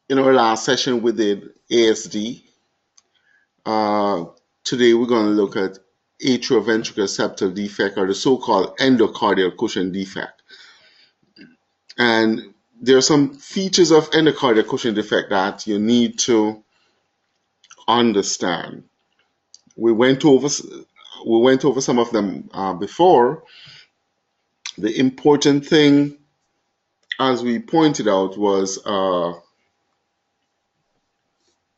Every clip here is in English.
In our last session, we did ASD. Uh, Today, we're going to look at atrioventricular septal defect, or the so-called endocardial cushion defect. And there are some features of endocardial cushion defect that you need to understand. We went over some of them before. The important thing, as we pointed out, was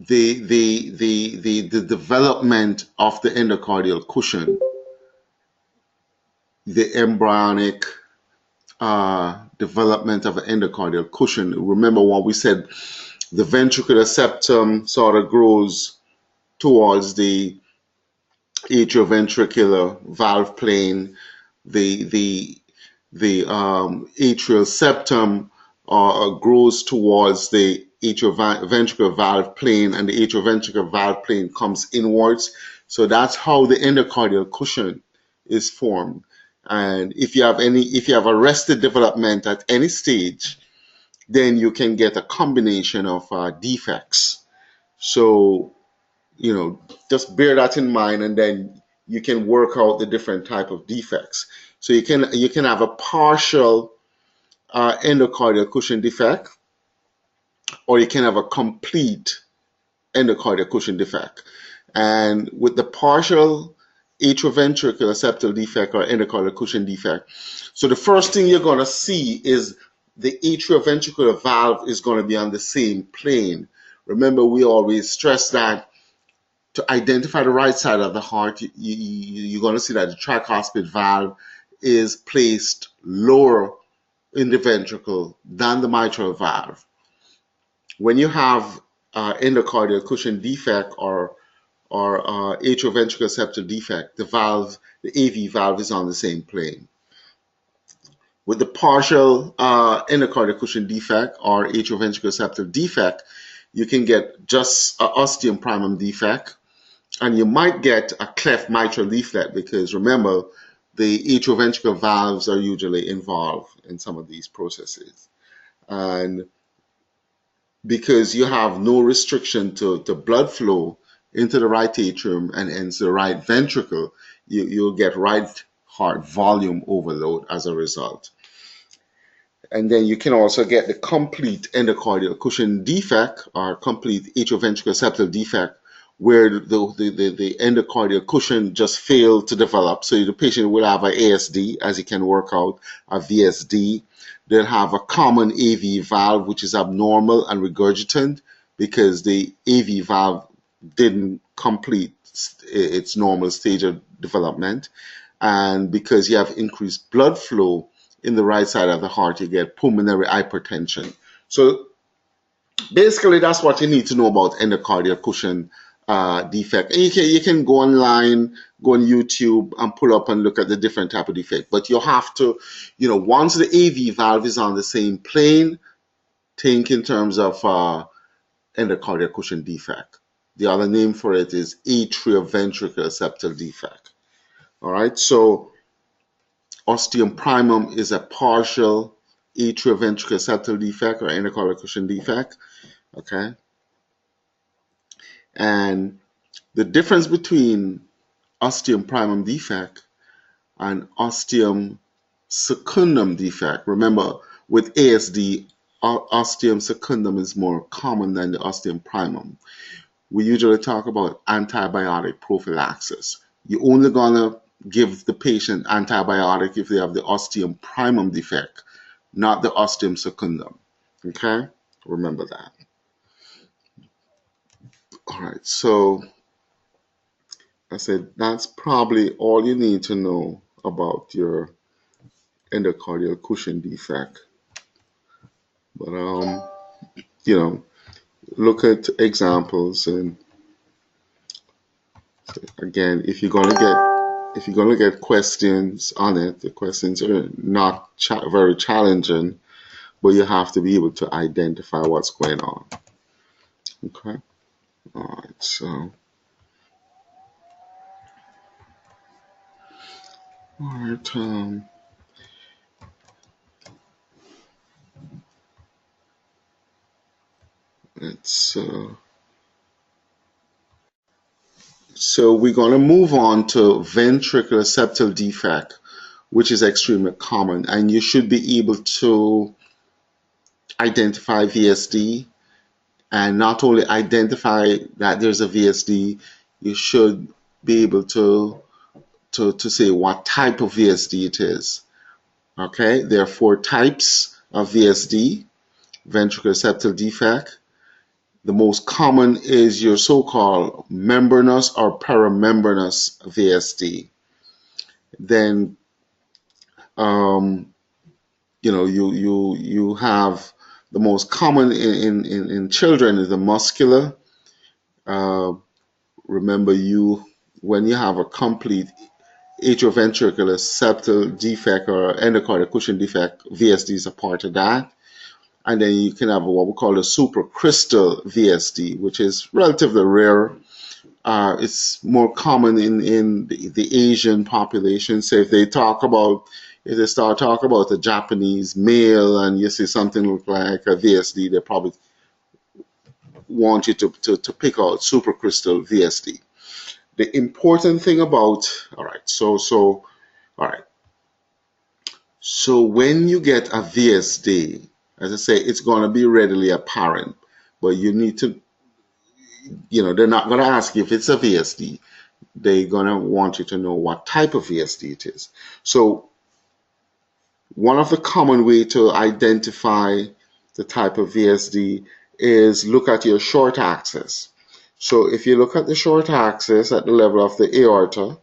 the development of the endocardial cushion, the embryonic development of the endocardial cushion. Remember what we said, the ventricular septum sort of grows towards the atrioventricular valve plane. The atrial septum grows towards the atrioventricular valve plane, and the atrioventricular valve plane comes inwards. So that's how the endocardial cushion is formed. And if you have arrested development at any stage, then you can get a combination of defects. So, just bear that in mind, and then you can work out the different type of defects. So you can have a partial endocardial cushion defect, or you can have a complete endocardial cushion defect. And with the partial atrioventricular septal defect or endocardial cushion defect, so the first thing you're going to see is the atrioventricular valve is going to be on the same plane. Remember, we always stress that to identify the right side of the heart, you're going to see that the tricuspid valve is placed lower in the ventricle than the mitral valve. When you have endocardial cushion defect or atrioventricular septal defect, the AV valve is on the same plane. With the partial endocardial cushion defect or atrioventricular septal defect, you can get just an ostium primum defect, and you might get a cleft mitral leaflet, because remember, the atrioventricular valves are usually involved in some of these processes. And because you have no restriction to blood flow into the right atrium and into the right ventricle, you'll get right heart volume overload as a result. And then you can also get the complete endocardial cushion defect or complete atrioventricular septal defect, where the endocardial cushion just failed to develop. So the patient will have an ASD, as you can work out, a VSD. They'll have a common AV valve, which is abnormal and regurgitant because the AV valve didn't complete its normal stage of development. And because you have increased blood flow in the right side of the heart, you get pulmonary hypertension. So basically, that's what you need to know about endocardial cushion defect. And you can go online, go on YouTube, and pull up and look at the different type of defect. But you have to, once the AV valve is on the same plane, think in terms of endocardial cushion defect. The other name for it is atrioventricular septal defect. All right, so ostium primum is a partial atrioventricular septal defect or endocardial cushion defect. Okay, and the difference between ostium primum defect and ostium secundum defect. Remember, with ASD, ostium secundum is more common than the ostium primum. We usually talk about antibiotic prophylaxis. You're only gonna give the patient antibiotic if they have the ostium primum defect, not the ostium secundum. Okay? Remember that. All right, so I said that's probably all you need to know about your endocardial cushion defect. But you know, look at examples, and again, if you're gonna get questions on it, the questions are not very challenging, but you have to be able to identify what's going on. Okay. All right. So, all right. It's so we're going to move on to ventricular septal defect, which is extremely common, and you should be able to identify VSD, and not only identify that there's a VSD, you should be able to say what type of VSD it is. Okay, there are four types of VSD, ventricular septal defect. The most common is your so-called membranous or paramembranous VSD. Then, um, you have the most common in children is the muscular. Uh, Remember, when you have a complete atrioventricular septal defect or endocardial cushion defect, VSD is a part of that. And then you can have what we call a supracrystal VSD, which is relatively rare. It's more common in the Asian population. So if they start talking about a Japanese male and you see something look like a VSD, they probably want you to pick out supracrystal VSD. The important thing about, all right, so when you get a VSD, as I say, it's going to be readily apparent, but you need to, they're not going to ask you if it's a VSD. They're going to want you to know what type of VSD it is. So one of the common way to identify the type of VSD is look at your short axis. So if you look at the short axis at the level of the aorta,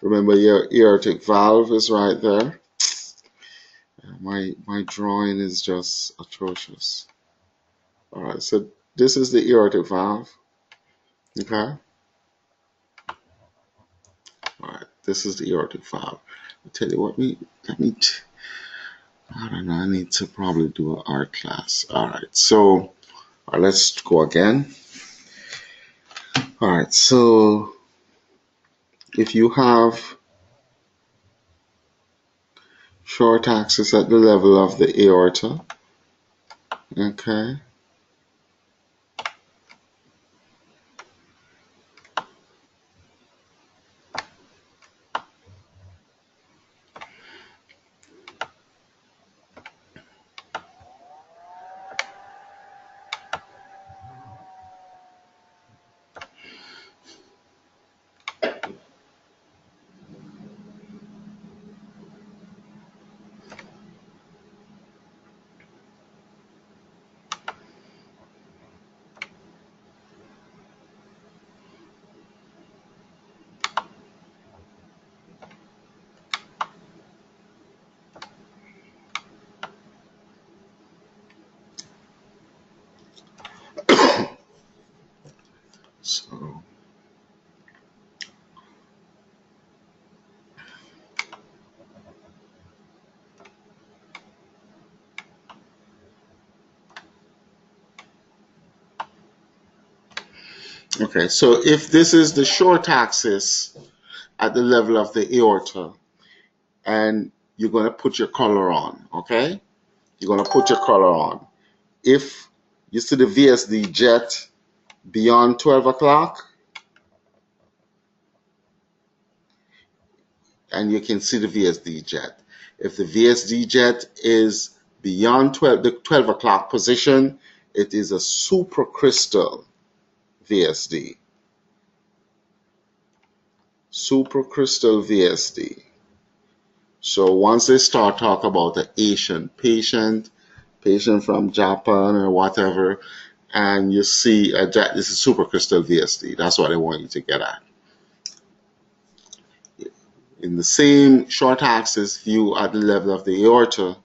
remember your aortic valve is right there. My drawing is just atrocious. All right, so this is the aortic valve. Okay. All right, this is the aortic valve. I'll tell you what, I don't know, I need to probably do an art class. All right, so let's go again. All right, so if you have short axis at the level of the aorta, okay, so okay, so if this is the short axis at the level of the aorta, and you're going to put your color on, okay? You're going to put your color on. If you see the VSD jet beyond 12 o'clock, and you can see the VSD jet. If the VSD jet is beyond the 12 o'clock position, it is a supracrystal VSD. Supracrystal VSD. So once they start talking about an Asian patient from Japan or whatever, and you see this is supracrystal VSD, that's what they want you to get at. In the same short axis view at the level of the aorta,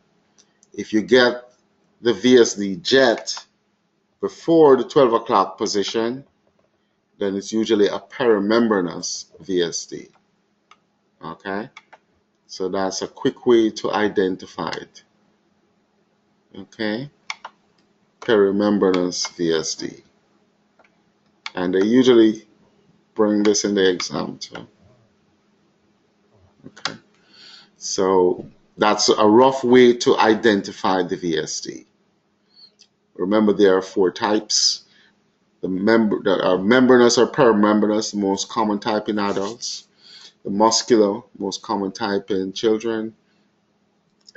if you get the VSD jet before the 12 o'clock position, then it's usually a paramembranous VSD. Okay, so that's a quick way to identify it. Okay, paramembranous VSD, and they usually bring this in the exam too. Okay, so That's a rough way to identify the VSD. Remember, there are four types. The membranous or perimembranous, the most common type in adults. The muscular, most common type in children.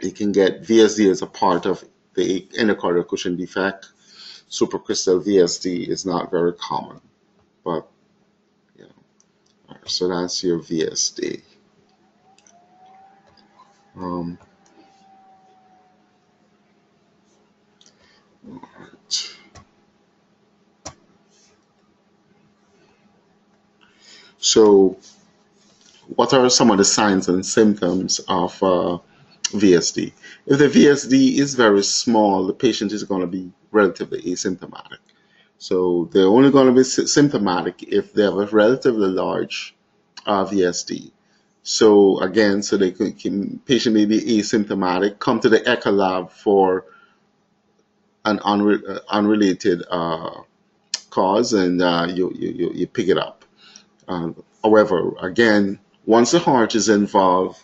You can get VSD as a part of the endocardial cushion defect. Supracrystal VSD is not very common, but yeah. All right, so that's your VSD. Um, all right. So, what are some of the signs and symptoms of VSD? If the VSD is very small, the patient is going to be relatively asymptomatic. So they're only going to be symptomatic if they have a relatively large VSD. So again, so they patient may be asymptomatic, come to the echo lab for an unrelated cause, and you pick it up. However, again, once the heart is involved,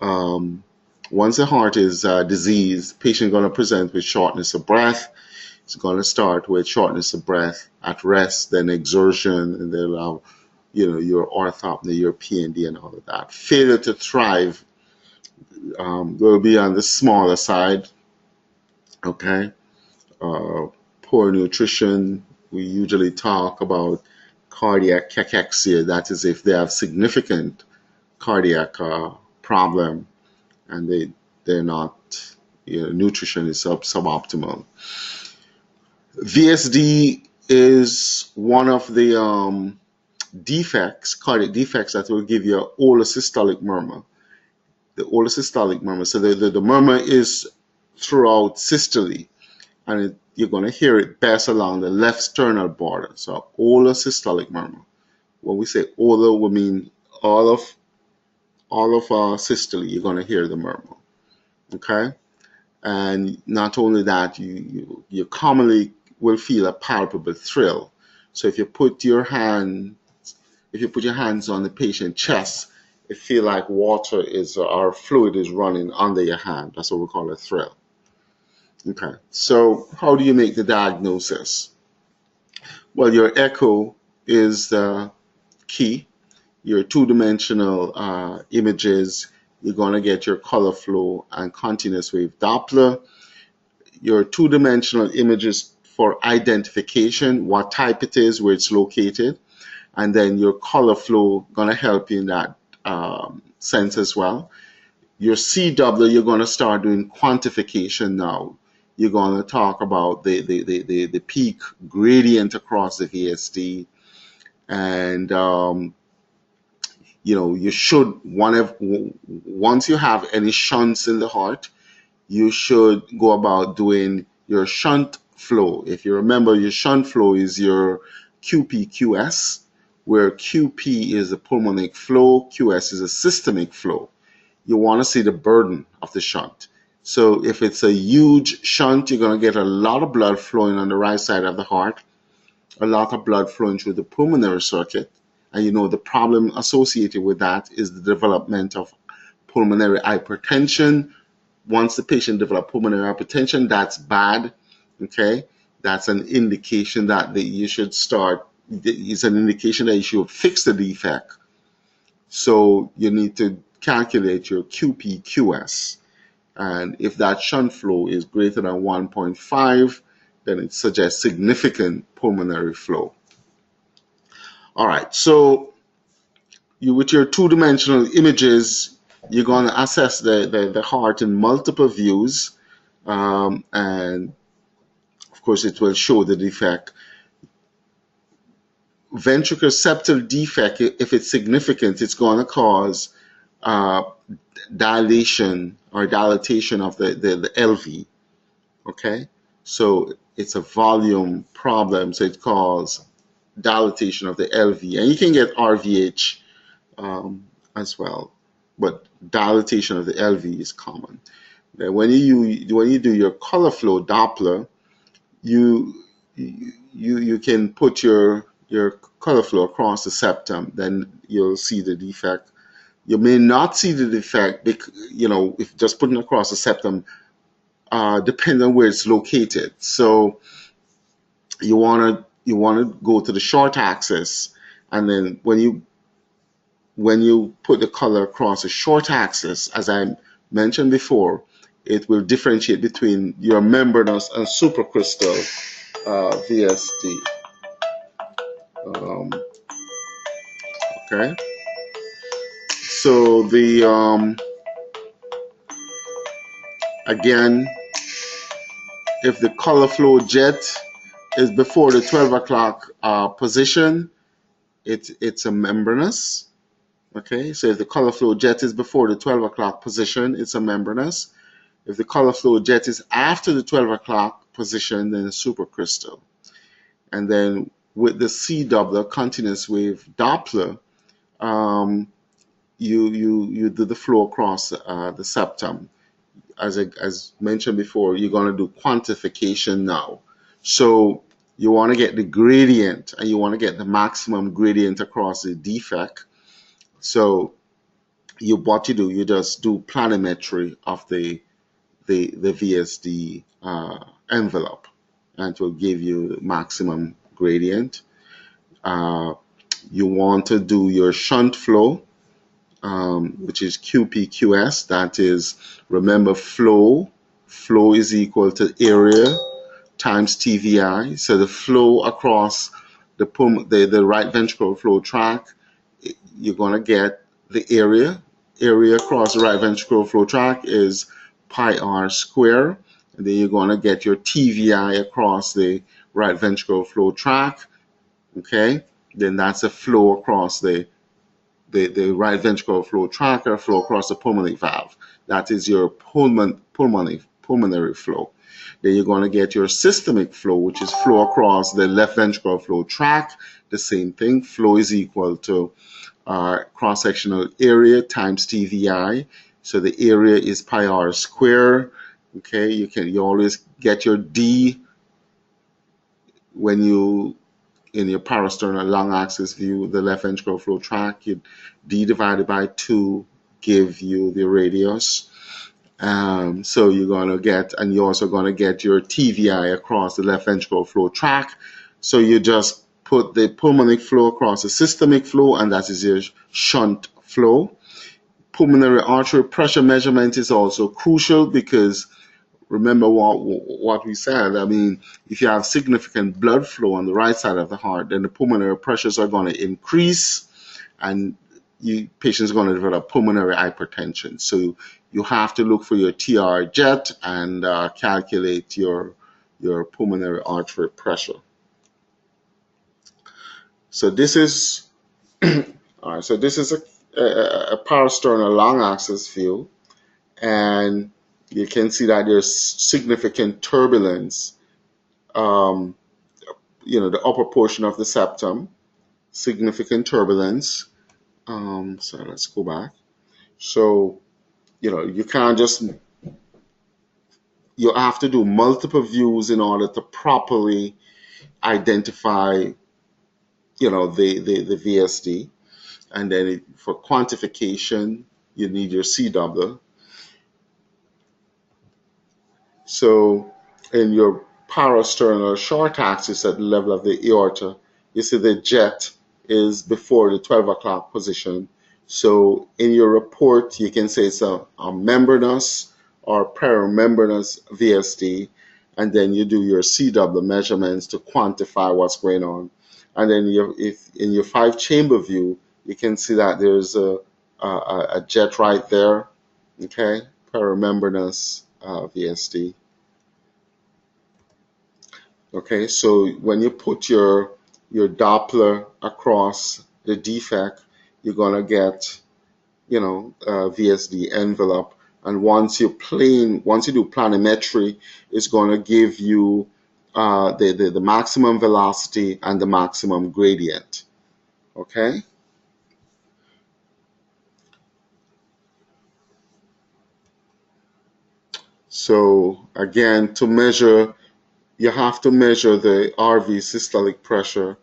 once the heart is diseased, patient going to present with shortness of breath. It's going to start with shortness of breath at rest, then exertion, and then allow, your orthopnea, your PND, and all of that. Failure to thrive will be on the smaller side. Okay, poor nutrition. We usually talk about cardiac cachexia. That is if they have significant cardiac problem and they're not, nutrition is suboptimal. VSD is one of the defects, cardiac defects, that will give you an olosystolic murmur. The olosystolic murmur. So the murmur is throughout systole, and you're going to hear it best along the left sternal border. So olosystolic murmur. When we say olo, we mean all of systole. You're going to hear the murmur. Okay, and not only that, you commonly will feel a palpable thrill. So if you put your hands on the patient's chest, it feel like water or fluid is running under your hand. That's what we call a thrill. Okay, so how do you make the diagnosis? Well, your echo is the key. Your two-dimensional images, you're going to get your color flow and continuous wave Doppler. Your two-dimensional images for identification, what type it is, where it's located, and then your color flow going to help you in that sense as well. Your CW, you're going to start doing quantification now. You're going to talk about the peak gradient across the VSD, and you should, once you have any shunts in the heart, you should go about doing your shunt flow. If you remember, your shunt flow is your QP/QS, where QP is the pulmonic flow, QS is a systemic flow. You want to see the burden of the shunt. So if it's a huge shunt, you're going to get a lot of blood flowing on the right side of the heart, a lot of blood flowing through the pulmonary circuit. And the problem associated with that is the development of pulmonary hypertension. Once the patient develops pulmonary hypertension, that's bad. Okay, that's an indication that you should start. It's an indication that you should fix the defect. So you need to calculate your QP/QS, and if that shunt flow is greater than 1.5, then it suggests significant pulmonary flow. All right, so with your two-dimensional images, you're going to assess the heart in multiple views, and of course it will show the defect. Ventricular septal defect, if it's significant, it's going to cause dilation or dilatation of the LV. Okay, so it's a volume problem, so it causes dilatation of the LV, and you can get RVH as well, but dilatation of the LV is common. Then when you do your color flow Doppler, you can put your color flow across the septum, then you'll see the defect. You may not see the defect, if just putting across the septum, depending on where it's located. So you want to go to the short axis, and then when you put the color across the short axis, as I mentioned before, it will differentiate between your membranous and supercritical VSD. Okay, so again, if the color flow jet is before the 12 o'clock position, it's a membranous. Okay, so if the color flow jet is before the 12 o'clock position, it's a membranous. If the color flow jet is after the 12 o'clock position, then it's supercritical. And then with the C Doppler, continuous wave Doppler, you do the flow across the septum. As mentioned before, you're going to do quantification now. So you want to get the gradient, and you want to get the maximum gradient across the defect. So what you do, you just do planimetry of the VSD envelope, and it will give you the maximum gradient. You want to do your shunt flow, which is QPQS. That is, remember, flow is equal to area times TVI. So the flow across the right ventricular flow tract, you're going to get the area across the right ventricular flow tract is pi r square, and then you're going to get your TVI across the right ventricular flow tract. Okay, then that's a flow across the right ventricular flow tract, or flow across the pulmonary valve. That is your pulmonary flow. Then you're going to get your systemic flow, which is flow across the left ventricular flow tract. The same thing. Flow is equal to cross-sectional area times TVI. So the area is pi r square. Okay, you always get your D when you in your parasternal long axis view, the left ventricular flow tract. D divided by 2 give you the radius. So you're going to get, and you're also going to get your TVI across the left ventricular flow tract. So you just put the pulmonary flow across the systemic flow, and that is your shunt flow. Pulmonary artery pressure measurement is also crucial, because remember what we said. I mean, if you have significant blood flow on the right side of the heart, then the pulmonary pressures are going to increase, and patients are going to develop pulmonary hypertension. So you have to look for your TR jet and calculate your pulmonary artery pressure. So this is all right. So this is a parasternal long axis view, and you can see that there's significant turbulence. The upper portion of the septum, significant turbulence. So let's go back. So, you can't just, you have to do multiple views in order to properly identify, the VSD. And then for quantification, you need your C Doppler. So in your parasternal short axis at the level of the aorta, you see the jet is before the 12 o'clock position. So in your report, you can say it's a membranous or perimembranous VSD, and then you do your C Doppler measurements to quantify what's going on. And then if in your 5-chamber view, you can see that there's a jet right there, okay, perimembranous VSD. Okay, so when you put your Doppler across the defect, you're gonna get, VSD envelope. And once you do planimetry, it's gonna give you the maximum velocity and the maximum gradient. Okay. So again, to measure, you have to measure the RV systolic pressure.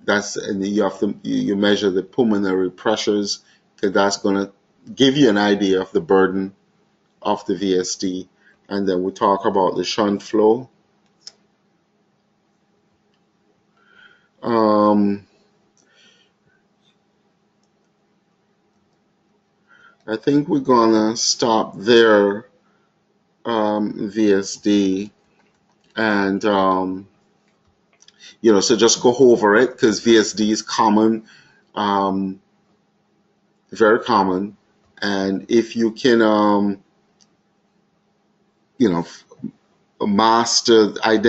That's and you have to you measure the pulmonary pressures because that's going to give you an idea of the burden of the VSD. And then we talk about the shunt flow. Um, I think we're gonna stop there, VSD, and so just go over it because VSD is common, um, very common, and if you can, you know, master identify